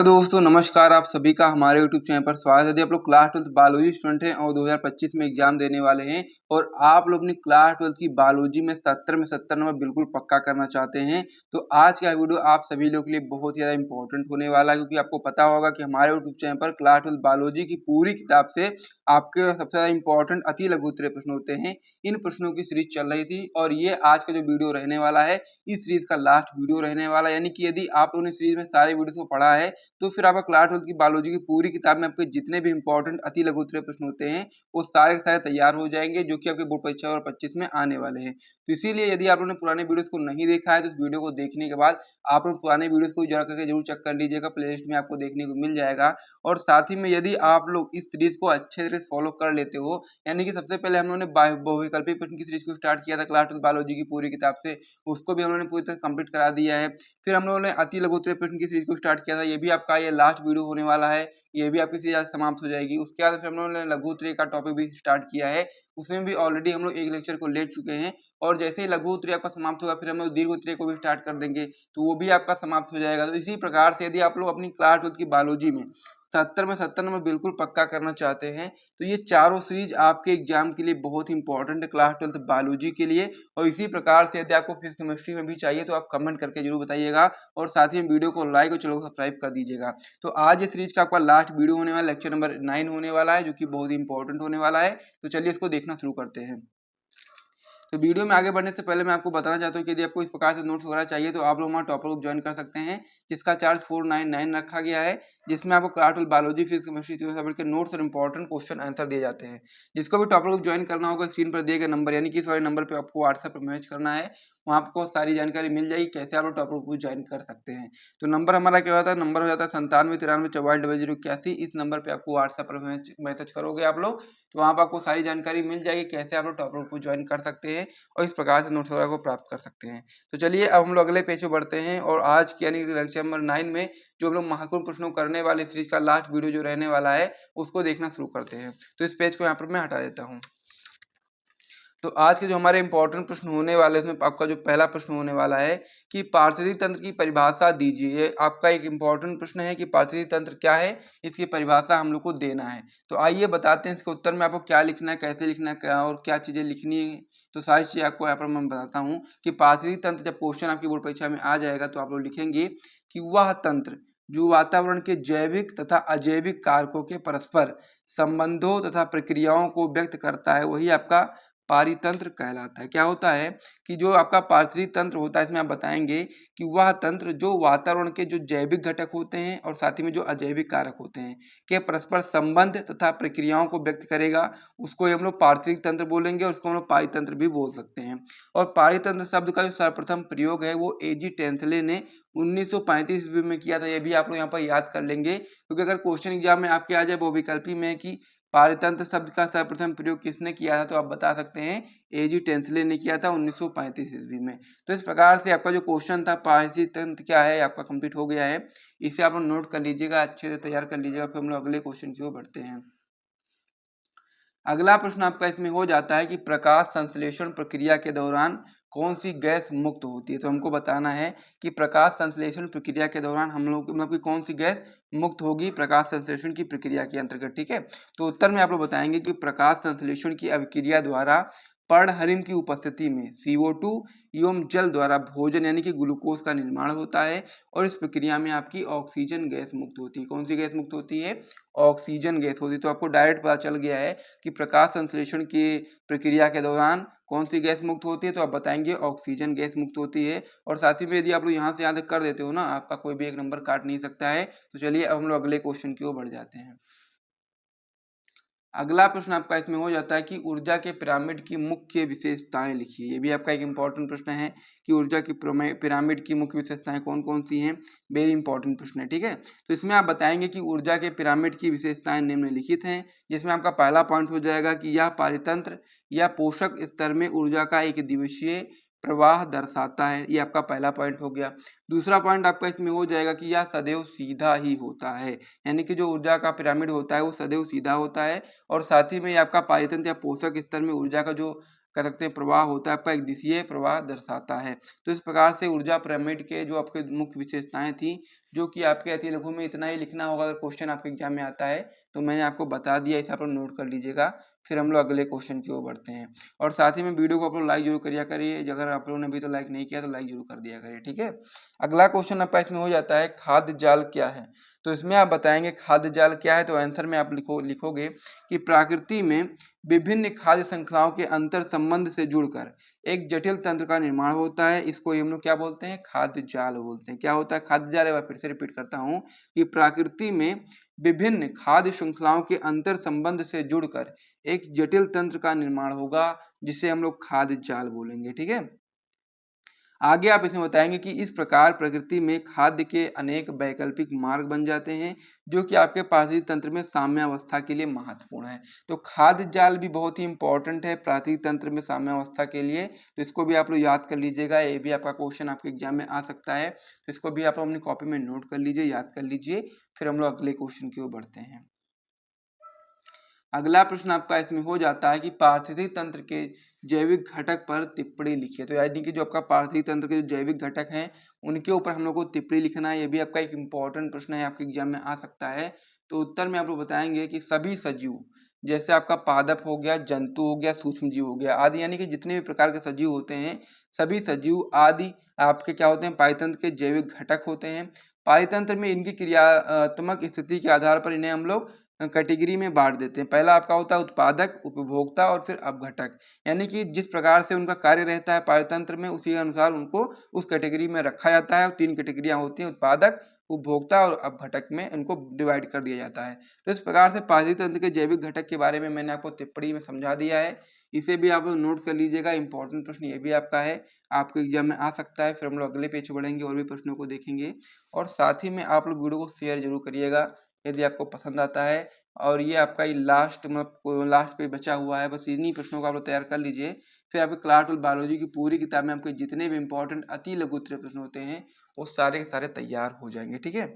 तो दोस्तों नमस्कार, आप सभी का हमारे यूट्यूब चैनल पर स्वागत है। यदि आप लोग क्लास 12 बायोलॉजी स्टूडेंट हैं और 2025 में एग्जाम देने वाले हैं और आप लोग अपनी क्लास 12 की बायोलॉजी में 70 में 70 नंबर बिल्कुल पक्का करना चाहते हैं, तो आज का वीडियो आप सभी लोगों के लिए बहुत ही ज़्यादा इंपॉर्टेंट होने वाला है। क्योंकि आपको पता होगा कि हमारे यूट्यूब चैनल पर क्लास 12 बायोलॉजी की पूरी किताब से आपके सबसे ज़्यादा इंपॉर्टेंट अति लघु उत्तरीय प्रश्न होते हैं। इन प्रश्नों की सीरीज चल रही थी और ये आज का जो वीडियो रहने वाला है, इस सीरीज का लास्ट वीडियो रहने वाला है। यानी कि यदि आप लोगों ने सीरीज में सारे वीडियोस को पढ़ा है तो फिर आपका क्लास 12 की बायोलॉजी की पूरी किताब में आपके जितने भी इंपॉर्टेंट अति लघु उत्तरीय प्रश्न होते हैं वो सारे के सारे तैयार हो जाएंगे, जो कि आपके बोर्ड परीक्षा 2025 में आने वाले हैं। तो इसीलिए यदि आप लोगों ने पुराने वीडियोस को नहीं देखा है तो इस वीडियो को देखने के बाद आप लोग पुराने वीडियोस को जरा करके जरूर चेक कर लीजिएगा, प्लेलिस्ट में आपको देखने को मिल जाएगा। और साथ ही में यदि आप लोग इस सीरीज को अच्छे तरह से फॉलो कर लेते हो, यानी कि सबसे पहले हम लोगों ने बहुविकल्पी प्रश्न की सीरीज को स्टार्ट किया था क्लास 12 बायोलॉजी की पूरी किताब से, उसको भी हम लोगों ने पूरी तरह कंप्लीट करा दिया है। फिर हम लोगों ने अति लघु उत्तरीय प्रश्न की सीरीज को स्टार्ट किया था, ये भी आपका ये लास्ट वीडियो होने वाला है, ये भी आपकी सीरीज आज समाप्त हो जाएगी। उसके बाद फिर हम लोगों ने लघु उत्तरीय का टॉपिक भी स्टार्ट किया है, उसमें भी ऑलरेडी हम लोग एक लेक्चर को ले चुके हैं। और जैसे ही लघु उत्तरीय आपका समाप्त होगा फिर हम लोग दीर्घ उत्तरीय को भी स्टार्ट कर देंगे, तो वो भी आपका समाप्त हो जाएगा। तो इसी प्रकार से यदि आप लोग अपनी क्लास 12 की बायोलॉजी में 70 में 70 नंबर बिल्कुल पक्का करना चाहते हैं तो ये चारों सीरीज आपके एग्जाम के लिए बहुत इंपॉर्टेंट है क्लास 12 बायोलॉजी के लिए। और इसी प्रकार से यदि आपको फिजिक्स केमिस्ट्री में भी चाहिए तो आप कमेंट करके जरूर बताइएगा और साथ ही वीडियो को लाइक और चैनल को सब्सक्राइब कर दीजिएगा। तो आज ये सीरीज का आपका लास्ट वीडियो होने वाला लेक्चर नंबर 9 होने वाला है, जो कि बहुत इंपॉर्टेंट होने वाला है। तो चलिए इसको देखना शुरू करते हैं। तो वीडियो में आगे बढ़ने से पहले मैं आपको बताना चाहता हूँ कि यदि आपको इस प्रकार से नोट्स वगैरह चाहिए तो आप लोग हमारा टॉपर ग्रुप ज्वाइन कर सकते हैं, जिसका चार्ज 499 रखा गया है, जिसमें आपको क्लास 12 बायोलॉजी फिजिक्स केमिस्ट्री के नोट्स और इंपॉर्टेंट क्वेश्चन आंसर दिए जाते हैं। जिसको भी टॉपर ग्रुप ज्वाइन करना होगा स्क्रीन पर दिए गए नंबर यानी कि इस वाले नंबर पर आपको व्हाट्सएप पर मैसेज करना है, वहाँ आपको सारी जानकारी मिल जाएगी कैसे आप लोग टॉपर ग्रुप ज्वाइन कर सकते हैं। तो नंबर हमारा क्या होता है, नंबर हो जाता है 9793440081। इस नंबर पे आपको व्हाट्सएप पर मैसेज करोगे आप लोग, तो वहाँ पर आपको सारी जानकारी मिल जाएगी कैसे आप लोग टॉपर ग्रुप को ज्वाइन कर सकते हैं और इस प्रकार से नोट्स वगैरह को प्राप्त कर सकते हैं। तो चलिए अब हम लोग अगले पेज पे बढ़ते हैं और आज की यानी लेक्चर नंबर 9 में जो हम लोग महत्वपूर्ण प्रश्नों करने वाले सीरीज का लास्ट वीडियो जो रहने वाला है उसको देखना शुरू करते हैं। तो इस पेज को यहाँ पर मैं हटा देता हूँ। तो आज के जो हमारे इंपॉर्टेंट प्रश्न होने वाले हैं उसमें आपका जो पहला प्रश्न होने वाला है कि पारिस्थितिक तंत्र की परिभाषा दीजिए। ये आपका एक इंपॉर्टेंट प्रश्न है कि पारिस्थितिक तंत्र क्या है, इसकी परिभाषा हम लोग को देना है। तो आइए बताते हैं इसके उत्तर में आपको क्या लिखना है, कैसे लिखना है, क्या और क्या चीजें लिखनी है। तो सारी चीजें आपको यहाँ पर मैं बताता हूँ कि पारिस्थितिक तंत्र जब क्वेश्चन आपकी बोर्ड परीक्षा में आ जाएगा तो आप लोग लिखेंगे कि वह तंत्र जो वातावरण के जैविक तथा अजैविक कारकों के परस्पर संबंधों तथा प्रक्रियाओं को व्यक्त करता है वही आपका पारितंत्र कहलाता है। क्या होता है कि जो आपका पारिस्थितिक तंत्र होता है इसमें आप बताएंगे कि वह तंत्र जो वातावरण के जो जैविक घटक होते हैं और साथ ही में जो अजैविक कारक होते हैं के परस्पर संबंध तथा प्रक्रियाओं को व्यक्त करेगा, उसको हम लोग पारिस्थितिक तंत्र बोलेंगे और उसको हम लोग पारितंत्र भी बोल सकते हैं। और पारितंत्र शब्द का जो सर्वप्रथम प्रयोग है वो एजी टेंसले ने 1935 ईस्वी में किया था। ये भी आप लोग यहाँ पर याद कर लेंगे, क्योंकि अगर क्वेश्चन एग्जाम में आपके आ जाए बहुविकल्पी में कि पारितंत्र शब्द का सर्वप्रथम प्रयोग किसने किया था, तो आप बता सकते हैं एजी टेंसले ने किया था 1935 ईस्वी में। तो इस प्रकार से आपका जो क्वेश्चन था पारिस्थितिक तंत्र क्या है आपका कंप्लीट हो गया है। इसे आप लोग नोट कर लीजिएगा, अच्छे से तैयार कर लीजिएगा। फिर हम लोग अगले क्वेश्चन की ओर बढ़ते हैं। अगला प्रश्न आपका इसमें हो जाता है कि प्रकाश संश्लेषण प्रक्रिया के दौरान कौन सी गैस मुक्त होती है। तो हमको बताना है कि प्रकाश संश्लेषण प्रक्रिया के दौरान हम लोग मतलब कि कौन सी गैस मुक्त होगी प्रकाश संश्लेषण की प्रक्रिया के अंतर्गत। ठीक है, तो उत्तर में आप लोग बताएंगे कि प्रकाश संश्लेषण की अभिक्रिया द्वारा पर्णहरिम की उपस्थिति में CO2 एवं जल द्वारा भोजन यानी कि ग्लूकोज का निर्माण होता है और इस प्रक्रिया में आपकी ऑक्सीजन गैस मुक्त होती है। कौन सी गैस मुक्त होती है, ऑक्सीजन गैस होती है। तो आपको डायरेक्ट पता चल गया है कि प्रकाश संश्लेषण की प्रक्रिया के दौरान कौन सी गैस मुक्त होती है, तो आप बताएंगे ऑक्सीजन गैस मुक्त होती है। और साथ ही में यदि आप लोग यहाँ से याद कर देते हो ना, आपका कोई भी एक नंबर काट नहीं सकता है। तो चलिए अब हम लोग अगले क्वेश्चन की ओर बढ़ जाते हैं। अगला प्रश्न आपका इसमें हो जाता है कि ऊर्जा के पिरामिड की मुख्य विशेषताएं लिखिए। ये भी आपका एक इंपॉर्टेंट प्रश्न है कि ऊर्जा की पिरामिड की मुख्य विशेषताएं कौन कौन सी हैं। वेरी इंपॉर्टेंट प्रश्न है, ठीक है। तो इसमें आप बताएंगे कि ऊर्जा के पिरामिड की विशेषताएं निम्नलिखित हैं, जिसमें आपका पहला पॉइंट हो जाएगा कि यह पारितंत्र या पोषक स्तर में ऊर्जा का एक दिवसीय प्रवाह दर्शाता है। ये आपका पहला पॉइंट हो गया। दूसरा पॉइंट आपका इसमें हो जाएगा कि यह सदैव सीधा ही होता है, यानी कि जो ऊर्जा का पिरामिड होता है वो सदैव सीधा होता है। और साथ ही में आपका पारितंत्र या पोषक स्तर में ऊर्जा का जो कह सकते हैं प्रवाह होता है आपका एक दिशीय प्रवाह दर्शाता है। तो इस प्रकार से ऊर्जा पिरामिड के जो आपके मुख्य विशेषताएं थी, जो कि आपके अति लघु में इतना ही लिखना होगा अगर क्वेश्चन आपके एग्जाम में आता है, तो मैंने आपको बता दिया, इसे आप लोग नोट कर लीजिएगा। फिर हम लोग अगले क्वेश्चन की ओर बढ़ते हैं। और साथ ही में वीडियो को आप लोग लाइक जरूर करिए करिए, अगर आप लोगों ने अभी तो लाइक नहीं किया तो लाइक जरूर कर दिया करिए, ठीक है। अगला क्वेश्चन आपका इसमें हो जाता है खाद्य जाल क्या है। तो इसमें आप बताएंगे खाद्य जाल क्या है, तो आंसर में आप लिखोगे कि प्रकृति में विभिन्न खाद्य श्रृंखलाओं के अंतर संबंध से जुड़कर एक जटिल तंत्र का निर्माण होता है। इसको हम लोग क्या बोलते हैं, खाद्य जाल बोलते हैं। क्या होता है खाद्य जाल, एक बार फिर से रिपीट करता हूँ कि प्रकृति में विभिन्न खाद्य श्रृंखलाओं के अंतर संबंध से जुड़कर एक जटिल तंत्र का निर्माण होगा, जिसे हम लोग खाद्य जाल बोलेंगे, ठीक है। आगे आप इसमें बताएंगे कि इस प्रकार प्रकृति में खाद्य के अनेक वैकल्पिक मार्ग बन जाते हैं, जो कि आपके पारिस्थितिक तंत्र में साम्यावस्था के लिए महत्वपूर्ण है। तो खाद्य जाल भी बहुत ही इंपॉर्टेंट है पारिस्थितिक तंत्र में साम्यावस्था के लिए, तो इसको भी आप लोग याद कर लीजिएगा। ये भी आपका क्वेश्चन आपके एग्जाम में आ सकता है, तो इसको भी आप लोग अपनी कॉपी में नोट कर लीजिए, याद कर लीजिए। फिर हम लोग अगले क्वेश्चन की ओर बढ़ते हैं। अगला प्रश्न आपका इसमें हो जाता है कि पारिस्थितिक तंत्र के जैविक घटक पर टिप्पणी लिखिए। तो यानी कि जो आपका पारिस्थितिक तंत्र के जो जैविक घटक हैं, उनके ऊपर हम लोग को टिप्पणी लिखना है। ये भी आपका एक इंपॉर्टेंट प्रश्न है, आपके एग्जाम में आ सकता है। तो उत्तर में आप लोग बताएंगे कि सभी सजीव, जैसे आपका पादप हो गया, जंतु हो गया, सूक्ष्म जीव हो गया आदि, यानी कि जितने भी प्रकार के सजीव होते हैं, सभी सजीव आदि आपके क्या होते हैं, पारितंत्र के जैविक घटक होते हैं। पारितंत्र में इनकी क्रियात्मक स्थिति के आधार पर इन्हें हम लोग कैटेगरी में बांट देते हैं। पहला आपका होता है उत्पादक, उपभोक्ता और फिर अपघटक। यानी कि जिस प्रकार से उनका कार्य रहता है पारितंत्र में, उसी के अनुसार उनको उस कैटेगरी में रखा जाता है। और 3 कैटेगरियां होती हैं, उत्पादक, उपभोक्ता और अपघटक में इनको डिवाइड कर दिया जाता है। तो इस प्रकार से पारिस्थितिक तंत्र के जैविक घटक के बारे में मैंने आपको टिप्पणी में समझा दिया है। इसे भी आप नोट कर लीजिएगा, इंपॉर्टेंट प्रश्न ये भी आपका है, आपके एग्जाम में आ सकता है। फिर हम लोग अगले पेज बढ़ेंगे और भी प्रश्नों को देखेंगे। और साथ ही में आप लोग वीडियो को शेयर जरूर करिएगा यदि आपको पसंद आता है। और ये आपका ये लास्ट पे बचा हुआ है, बस इन्हीं प्रश्नों को आप लोग तैयार कर लीजिए। फिर आपके क्लास 12 बायोलॉजी की पूरी किताब में आपके जितने भी इंपॉर्टेंट अति लघु उत्तरीय प्रश्न होते हैं, वो सारे के सारे तैयार हो जाएंगे, ठीक है।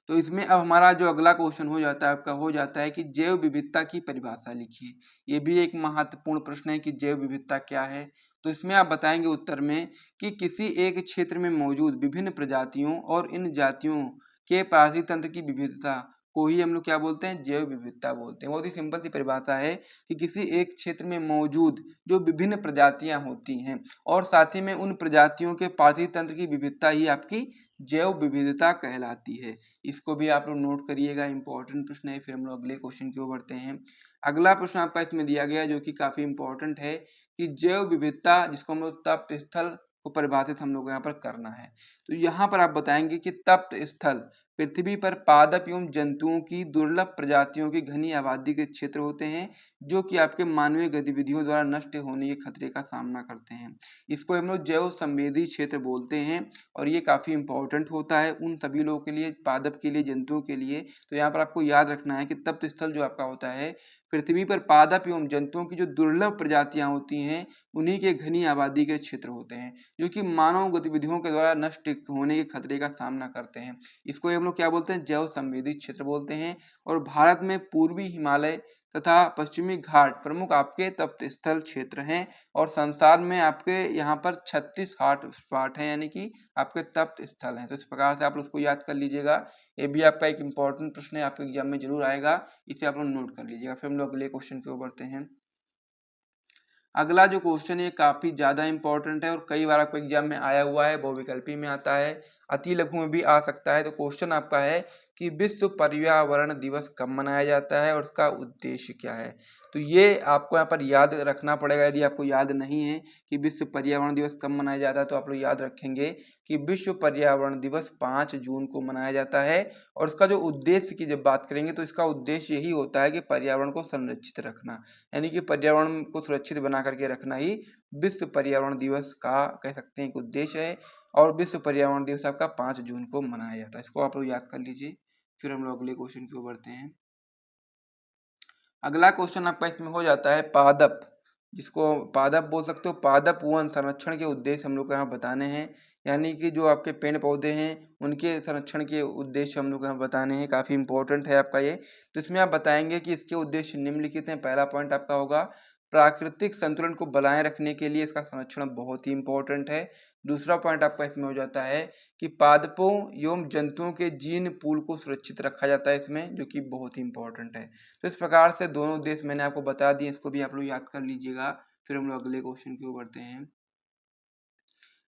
तो इसमें अब हमारा जो अगला क्वेश्चन हो जाता है आपका, हो जाता है कि जैव विविधता की परिभाषा लिखिए। ये भी एक महत्वपूर्ण प्रश्न है कि जैव विविधता क्या है। तो इसमें आप बताएंगे उत्तर में कि किसी एक क्षेत्र में मौजूद विभिन्न प्रजातियों और इन जातियों के पारिस्थितिक तंत्र की विविधता को ही हम लोग क्या बोलते हैं, जैव विविधता बोलते हैं। बहुत ही सिंपल सी परिभाषा है कि किसी एक क्षेत्र में मौजूद जो विभिन्न प्रजातियां होती हैं और साथ ही में उन प्रजातियों के पारिस्थितिक तंत्र की विविधता ही आपकी जैव विविधता कहलाती है। इसको भी आप लोग नोट करिएगा, इंपॉर्टेंट प्रश्न है। फिर हम लोग अगले क्वेश्चन की ओर बढ़ते हैं। अगला प्रश्न आपका इसमें दिया गया है, जो कि काफी इंपॉर्टेंट है कि जैव विविधता जिसको हम लोग तप्त स्थल को परिभाषित हम लोग यहाँ पर करना है। तो यहाँ पर आप बताएंगे कि तप्त स्थल पृथ्वी पर पादप एवं जंतुओं की दुर्लभ प्रजातियों की घनी आबादी के क्षेत्र होते हैं, जो कि आपके मानवीय गतिविधियों द्वारा नष्ट होने के खतरे का सामना करते हैं। इसको हम लोग जैव संवेदी क्षेत्र बोलते हैं। और ये काफी इंपॉर्टेंट होता है उन सभी लोगों के लिए, पादप के लिए, जंतुओं के लिए। तो यहाँ पर आपको याद रखना है कि तप्त स्थल जो आपका होता है, पृथ्वी पर पादप एवं जंतुओं की जो दुर्लभ प्रजातियां होती हैं, उन्हीं के घनी आबादी के क्षेत्र होते हैं, जो कि मानव गतिविधियों के द्वारा नष्ट होने के खतरे का सामना करते हैं। इसको हम लोग क्या बोलते हैं, जैव संवेदी क्षेत्र बोलते हैं। और भारत में पूर्वी हिमालय तथा पश्चिमी घाट प्रमुख आपके तप्त स्थल क्षेत्र हैं। और संसार में आपके यहाँ पर 36 हॉट स्पॉट हैं, यानी कि आपके तप्त स्थल हैं। तो इस प्रकार से आप उसको याद कर लीजिएगा। ये भी आपका एक इंपॉर्टेंट प्रश्न है, आपके एग्जाम में जरूर आएगा, इसे आप लोग नोट कर लीजिएगा। फिर हम लोग अगले क्वेश्चन की ओर बढ़ते हैं। अगला जो क्वेश्चन है काफी ज्यादा इंपॉर्टेंट है और कई बार आपको एग्जाम में आया हुआ है, बहुविकल्पी में आता है, अति लघु में भी आ सकता है। तो क्वेश्चन आपका है कि विश्व पर्यावरण दिवस कब मनाया जाता है और उसका उद्देश्य क्या है। तो ये आपको यहाँ पर याद रखना पड़ेगा। यदि आपको याद नहीं है कि विश्व पर्यावरण दिवस कब मनाया जाता है, तो आप लोग याद रखेंगे कि विश्व पर्यावरण दिवस 5 जून को मनाया जाता है। और इसका जो उद्देश्य की जब बात करेंगे, तो इसका उद्देश्य यही होता है कि पर्यावरण को संरक्षित रखना, यानी कि पर्यावरण को सुरक्षित बना करके रखना ही विश्व पर्यावरण दिवस का कह सकते हैं एक उद्देश्य है। और विश्व पर्यावरण दिवस आपका 5 जून को मनाया जाता है, इसको आप लोग याद कर लीजिए। फिर हम लोग अगले क्वेश्चन की ओर बढ़ते हैं। अगला क्वेश्चन आपका इसमें हो जाता है पादप, जिसको पादप बोल सकते हो। पादप वन संरक्षण के उद्देश्य हम लोग को यहाँ बताने हैं, यानी कि जो आपके पेड़ पौधे हैं उनके संरक्षण के उद्देश्य हम लोग यहाँ बताने हैं। काफी इंपॉर्टेंट है आपका ये। तो इसमें आप बताएंगे कि इसके उद्देश्य निम्नलिखित हैं। पहला पॉइंट आपका होगा प्राकृतिक संतुलन को बनाए रखने के लिए इसका संरक्षण बहुत ही इंपॉर्टेंट है। दूसरा पॉइंट आपका इसमें हो जाता है कि पादपों एवं जंतुओं के जीन पूल को सुरक्षित रखा जाता है इसमें, जो कि बहुत ही इंपॉर्टेंट है। तो इस प्रकार से दोनों उद्देश्य मैंने आपको बता दिए, इसको भी आप लोग याद कर लीजिएगा। फिर हम लोग अगले क्वेश्चन की ओर बढ़ते हैं।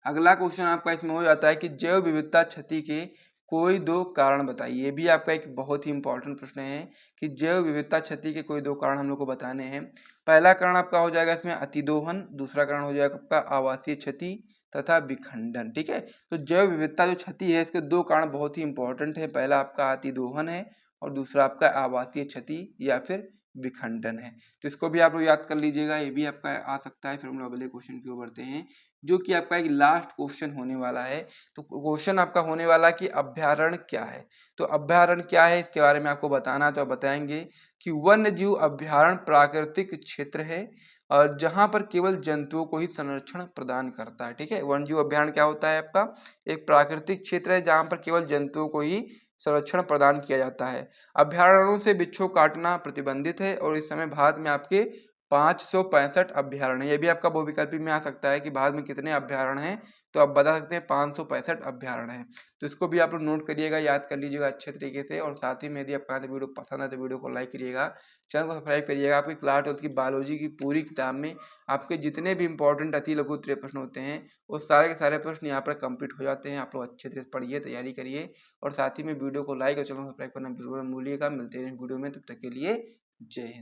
अगला क्वेश्चन आपका इसमें हो जाता है कि जैव विविधता क्षति के कोई दो कारण बताइए। ये भी आपका एक बहुत ही इंपॉर्टेंट प्रश्न है कि जैव विविधता क्षति के कोई दो कारण हम लोग को बताने हैं। पहला कारण आपका हो जाएगा इसमें अतिदोहन, दूसरा कारण हो जाएगा आपका आवासीय क्षति तथा विखंडन। ठीक है, तो जैव विविधता जो क्षति है इसके दो कारण बहुत ही इंपॉर्टेंट है। पहला आपका अतिदोहन है और दूसरा आपका आवासीय क्षति या फिर विखंडन है। तो इसको भी आप लोग याद कर लीजिएगा, ये भी आपका आ सकता है। फिर हम लोग अगले क्वेश्चन की ओर बढ़ते हैं, जो कि आपका एक लास्ट क्वेश्चन होने वाला है। तो क्वेश्चन आपका होने वाला कि अभ्यारण्य क्या है। तो अभ्यारण्य क्या है इसके बारे में आपको बताना है, तो आप बताएंगे कि वन्य जीव अभ्यारण्य प्राकृतिक क्षेत्र है और जहां पर केवल जंतुओं को ही संरक्षण प्रदान करता है। ठीक है, वन्य जीव अभ्यारण्य क्या होता है आपका, एक प्राकृतिक क्षेत्र है जहां पर केवल जंतुओं को ही संरक्षण प्रदान किया जाता है। अभ्यारण्यों से बिच्छू काटना प्रतिबंधित है और इस समय भारत में आपके 565 अभ्यारण्य। ये भी आपका बहुविकल्पी में आ सकता है कि भारत में कितने अभ्यारण्य हैं, तो आप बता सकते हैं 565 अभ्यारण्य हैं। तो इसको भी आप लोग नोट करिएगा, याद कर लीजिएगा अच्छे तरीके से। और साथ ही में यदि आपको वीडियो पसंद है तो वीडियो को लाइक करिएगा, चैनल को सब्सक्राइब करिएगा। आपकी क्लास 12 की बायोलॉजी की पूरी किताब में आपके जितने भी इंपॉर्टेंट अति लघु उत्तरीय प्रश्न होते हैं वो सारे के सारे प्रश्न यहाँ पर कंप्लीट हो जाते हैं। आप लोग अच्छे से पढ़िए, तैयारी करिए और साथ ही में वीडियो को लाइक और चैनल को सब्सक्राइब करना बिल्कुल भूलिएगा। मिलते हैं वीडियो में, तब तक के लिए जय हिंद।